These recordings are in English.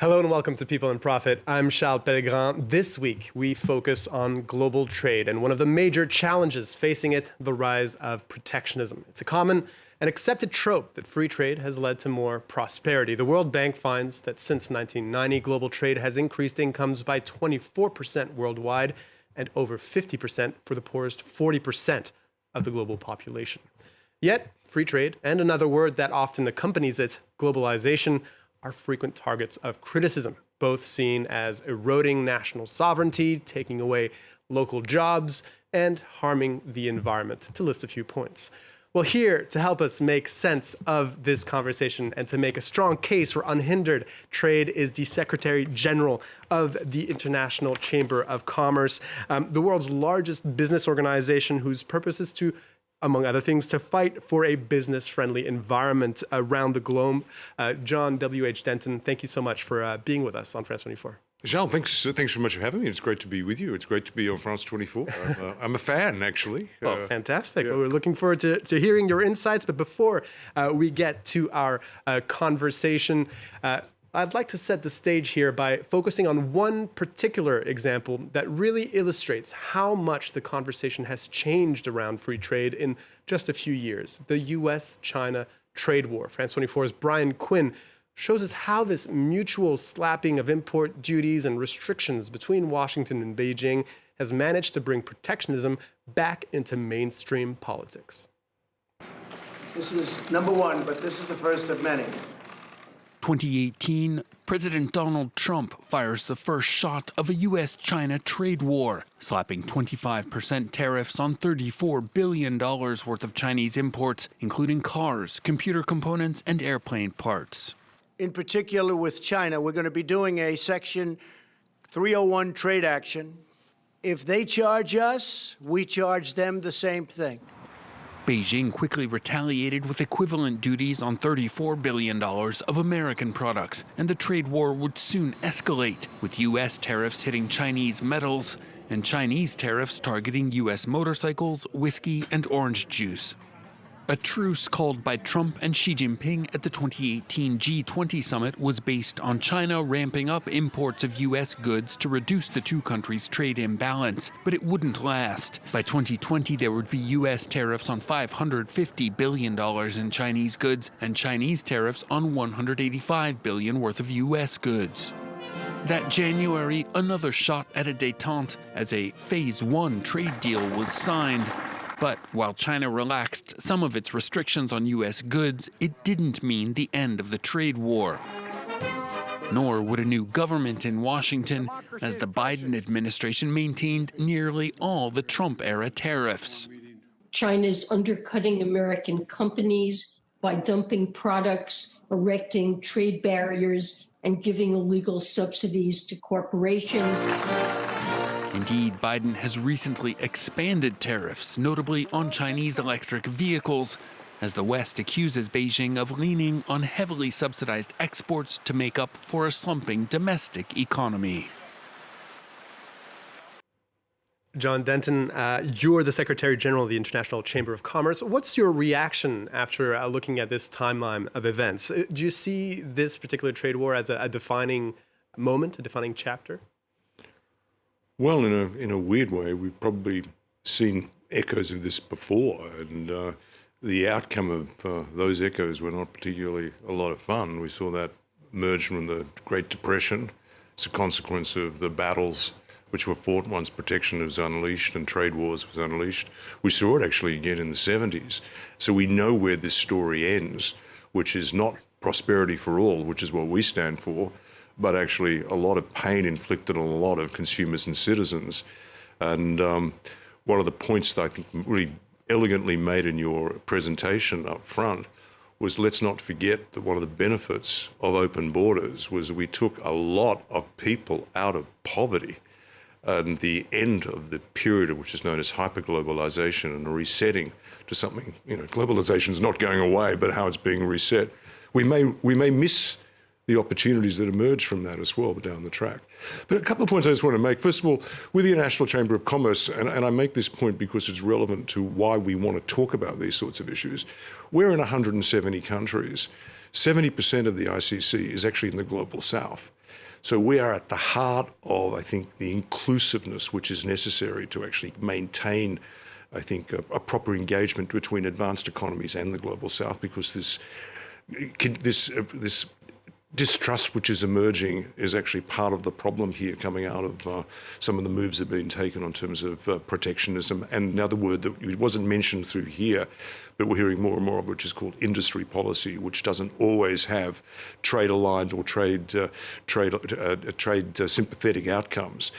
Hello and welcome to People in Profit. I'm Charles Pellegrin. This week, we focus on global trade and one of the major challenges facing it, the rise of protectionism. It's a common and accepted trope that free trade has led to more prosperity. The World Bank finds that since 1990, global trade has increased incomes by 24% worldwide and over 50% for the poorest 40% of the global population. Yet, free trade, and another word that often accompanies it, globalisation, are frequent targets of criticism, both seen as eroding national sovereignty, taking away local jobs, and harming the environment, to list a few points. Well, here to help us make sense of this conversation and to make a strong case for unhindered trade is the Secretary General of the International Chamber of Commerce, the world's largest business organization whose purpose is to, among other things, to fight for a business-friendly environment around the globe. John W.H. Denton, thank you so much for being with us on France 24. Jean, thanks very much for having me. It's great to be with you. It's great to be on France 24. I'm a fan, actually. Oh, fantastic. Yeah. Well, we're looking forward to hearing your insights. But before we get to our conversation, I'd like to set the stage here by focusing on one particular example that really illustrates how much the conversation has changed around free trade in just a few years. The US-China trade war. France 24's Brian Quinn shows us how this mutual slapping of import duties and restrictions between Washington and Beijing has managed to bring protectionism back into mainstream politics. This was number one, but this is the first of many. 2018, President Donald Trump fires the first shot of a U.S.-China trade war, slapping 25% tariffs on $34 billion worth of Chinese imports, including cars, computer components, and airplane parts. In particular with China, we're going to be doing a Section 301 trade action. If they charge us, we charge them the same thing. Beijing quickly retaliated with equivalent duties on $34 billion of American products, and the trade war would soon escalate, with U.S. tariffs hitting Chinese metals and Chinese tariffs targeting U.S. motorcycles, whiskey, and orange juice. A truce called by Trump and Xi Jinping at the 2018 G20 summit was based on China ramping up imports of U.S. goods to reduce the two countries' trade imbalance, but it wouldn't last. By 2020, there would be U.S. tariffs on $550 billion in Chinese goods and Chinese tariffs on $185 billion worth of U.S. goods. That January, another shot at a détente as a Phase 1 trade deal was signed. But while China relaxed some of its restrictions on U.S. goods, it didn't mean the end of the trade war. Nor would a new government in Washington, as the Biden administration maintained nearly all the Trump-era tariffs. China's undercutting American companies by dumping products, erecting trade barriers, and giving illegal subsidies to corporations. Indeed, Biden has recently expanded tariffs, notably on Chinese electric vehicles, as the West accuses Beijing of leaning on heavily subsidized exports to make up for a slumping domestic economy. John Denton, you're the Secretary General of the International Chamber of Commerce. What's your reaction after looking at this timeline of events? Do you see this particular trade war as a defining moment, a defining chapter? Well, in a weird way, we've probably seen echoes of this before, and the outcome of those echoes were not particularly a lot of fun. We saw that emerge from the Great Depression. It's a consequence of the battles which were fought once protection was unleashed and trade wars was unleashed. We saw it actually again in the 70s. So we know where this story ends, which is not prosperity for all, which is what we stand for, but actually a lot of pain inflicted on a lot of consumers and citizens. And one of the points that I think really elegantly made in your presentation up front was, let's not forget that one of the benefits of open borders was we took a lot of people out of poverty. And the end of the period which is known as hyperglobalisation and a resetting to something, globalisation is not going away, but how it's being reset. We may miss the opportunities that emerge from that as well down the track. But a couple of points I just want to make. First of all, with the International Chamber of Commerce, and I make this point because it's relevant to why we want to talk about these sorts of issues, we're in 170 countries. 70% of the ICC is actually in the global south. So we are at the heart of, I think, the inclusiveness which is necessary to actually maintain, I think, a proper engagement between advanced economies and the global south, because this distrust which is emerging is actually part of the problem here, coming out of some of the moves that have been taken in terms of protectionism. And another word that wasn't mentioned through here, but we're hearing more and more of, which is called industry policy, which doesn't always have trade-aligned or trade sympathetic outcomes.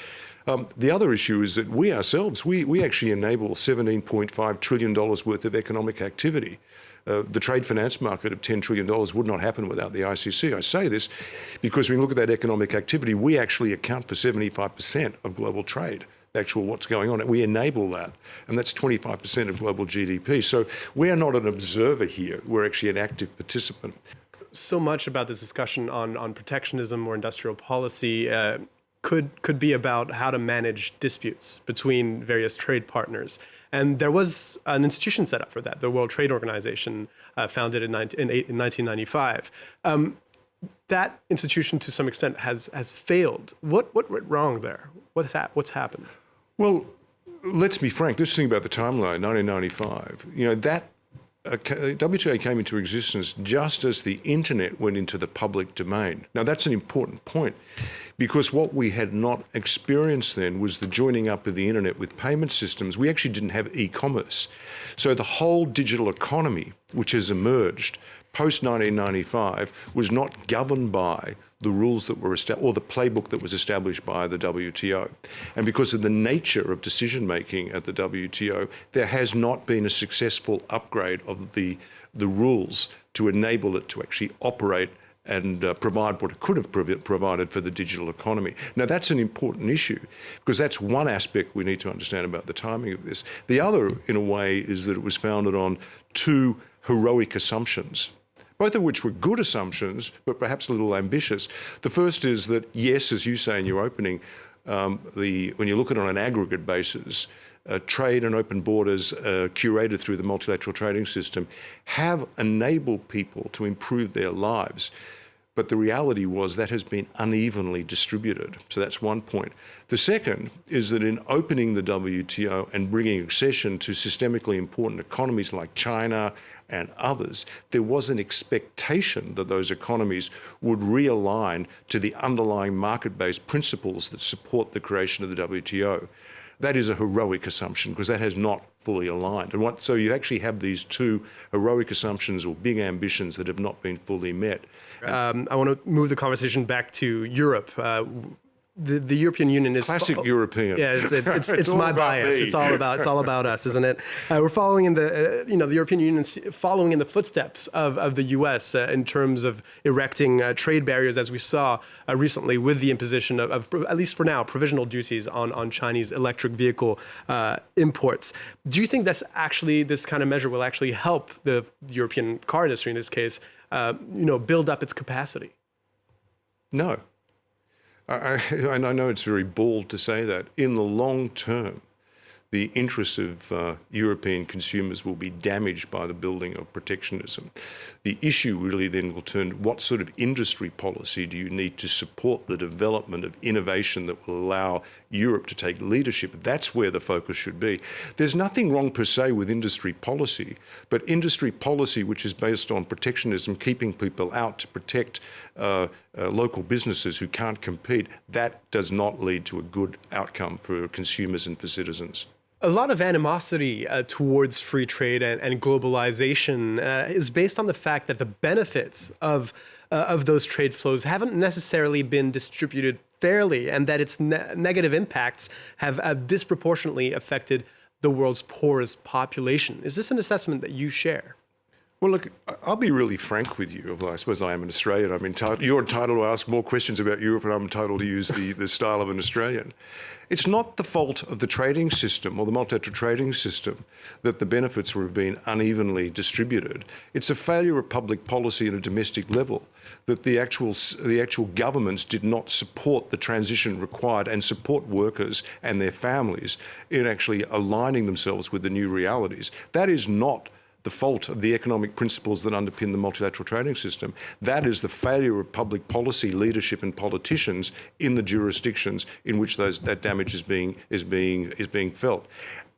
The other issue is that we ourselves, we actually enable $17.5 trillion worth of economic activity. The trade finance market of $10 trillion would not happen without the ICC. I say this because when you look at that economic activity, we actually account for 75% of global trade, actual what's going on. We enable that, and that's 25% of global GDP. So we are not an observer here. We're actually an active participant. So much about this discussion on protectionism or industrial policy could be about how to manage disputes between various trade partners. And there was an institution set up for that, the World Trade Organization, founded in 1995. That institution, to some extent, has failed. What went wrong there? What's happened? Well, let's be frank. This thing about the timeline, 1995, that WTA came into existence just as the internet went into the public domain. Now, that's an important point, because what we had not experienced then was the joining up of the internet with payment systems. We actually didn't have e-commerce. So the whole digital economy, which has emerged post-1995, was not governed by the rules that were established, or the playbook that was established by the WTO. And because of the nature of decision-making at the WTO, there has not been a successful upgrade of the rules to enable it to actually operate and provide what it could have provided for the digital economy. Now, that's an important issue, because that's one aspect we need to understand about the timing of this. The other, in a way, is that it was founded on two heroic assumptions, both of which were good assumptions, but perhaps a little ambitious. The first is that, yes, as you say in your opening, when you look at it on an aggregate basis, trade and open borders curated through the multilateral trading system have enabled people to improve their lives. But the reality was that has been unevenly distributed. So that's one point. The second is that in opening the WTO and bringing accession to systemically important economies like China and others, there was an expectation that those economies would realign to the underlying market-based principles that support the creation of the WTO. That is a heroic assumption, because that has not fully aligned. And so you actually have these two heroic assumptions or big ambitions that have not been fully met. I want to move the conversation back to Europe. The European Union is classic European. Yeah, it's my bias. It's all about us, isn't it? We're following in the European Union following in the footsteps of the U.S. In terms of erecting trade barriers, as we saw recently with the imposition of at least for now provisional duties on Chinese electric vehicle imports. Do you think this kind of measure will actually help the European car industry in this case, build up its capacity? No. I know it's very bold to say that. In the long term, the interests of European consumers will be damaged by the building of protectionism. The issue really then will turn, what sort of industry policy do you need to support the development of innovation that will allow Europe to take leadership? That's where the focus should be. There's nothing wrong per se with industry policy, but industry policy which is based on protectionism, keeping people out to protect local businesses who can't compete, that does not lead to a good outcome for consumers and for citizens. A lot of animosity towards free trade and globalization is based on the fact that the benefits of those trade flows haven't necessarily been distributed fairly, and that its negative impacts have disproportionately affected the world's poorest population. Is this an assessment that you share? Well, look, I'll be really frank with you. Well, I suppose I am an Australian. You're entitled to ask more questions about Europe, and I'm entitled to use the style of an Australian. It's not the fault of the trading system or the multilateral trading system that the benefits have been unevenly distributed. It's a failure of public policy at a domestic level, that the actual governments did not support the transition required and support workers and their families in actually aligning themselves with the new realities. That is not the fault of the economic principles that underpin the multilateral trading system. That is the failure of public policy leadership and politicians in the jurisdictions in which that damage is being felt.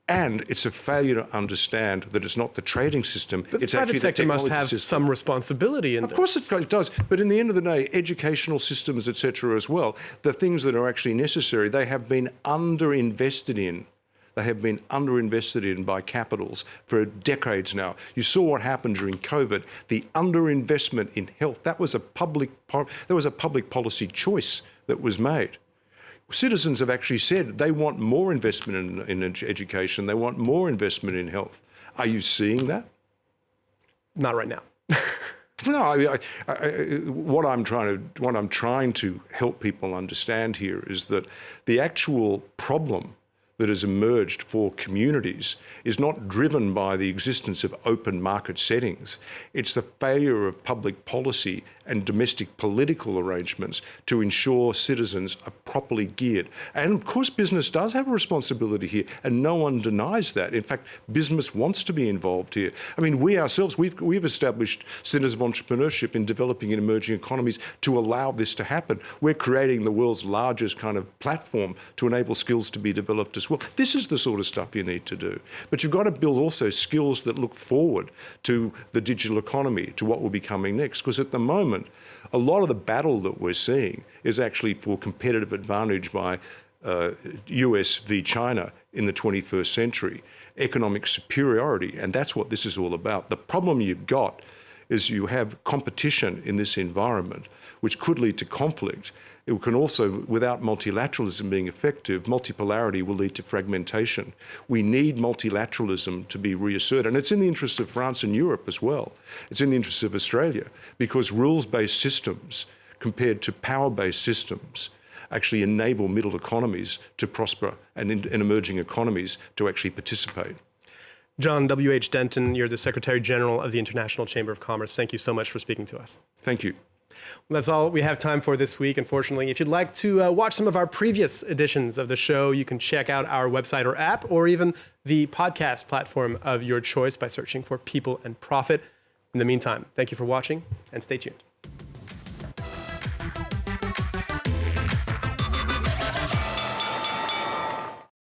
And it's a failure to understand that it's not the trading system, But it's the private actually sector the must technology have system. some responsibility in this. Of course it does, but in the end of the day, educational systems, etc., as well, the things that are actually necessary, they have been underinvested in. They have been underinvested in by capitals for decades now. You saw what happened during COVID. The underinvestment in health, that was a public policy choice that was made. Citizens have actually said they want more investment in education. They want more investment in health. Are you seeing that? Not right now. No, what I'm trying to help people understand here is that the actual problem that has emerged for communities is not driven by the existence of open market settings. It's the failure of public policy and domestic political arrangements to ensure citizens are properly geared. And of course, business does have a responsibility here, and no one denies that. In fact, business wants to be involved here. I mean, we ourselves, we've established centres of entrepreneurship in developing and emerging economies to allow this to happen. We're creating the world's largest kind of platform to enable skills to be developed as well. This is the sort of stuff you need to do. But you've got to build also skills that look forward to the digital economy, to what will be coming next. Because at the moment, a lot of the battle that we're seeing is actually for competitive advantage by US v China in the 21st century, economic superiority, and that's what this is all about. The problem you've got is you have competition in this environment, which could lead to conflict. It can also, without multilateralism being effective, multipolarity will lead to fragmentation. We need multilateralism to be reasserted, and it's in the interests of France and Europe as well. It's in the interests of Australia, because rules-based systems compared to power-based systems actually enable middle economies to prosper and emerging economies to actually participate. John W.H. Denton, you're the Secretary General of the International Chamber of Commerce. Thank you so much for speaking to us. Thank you. That's all we have time for this week, unfortunately. If you'd like to watch some of our previous editions of the show, you can check out our website or app, or even the podcast platform of your choice by searching for People and Profit. In the meantime, thank you for watching, and stay tuned.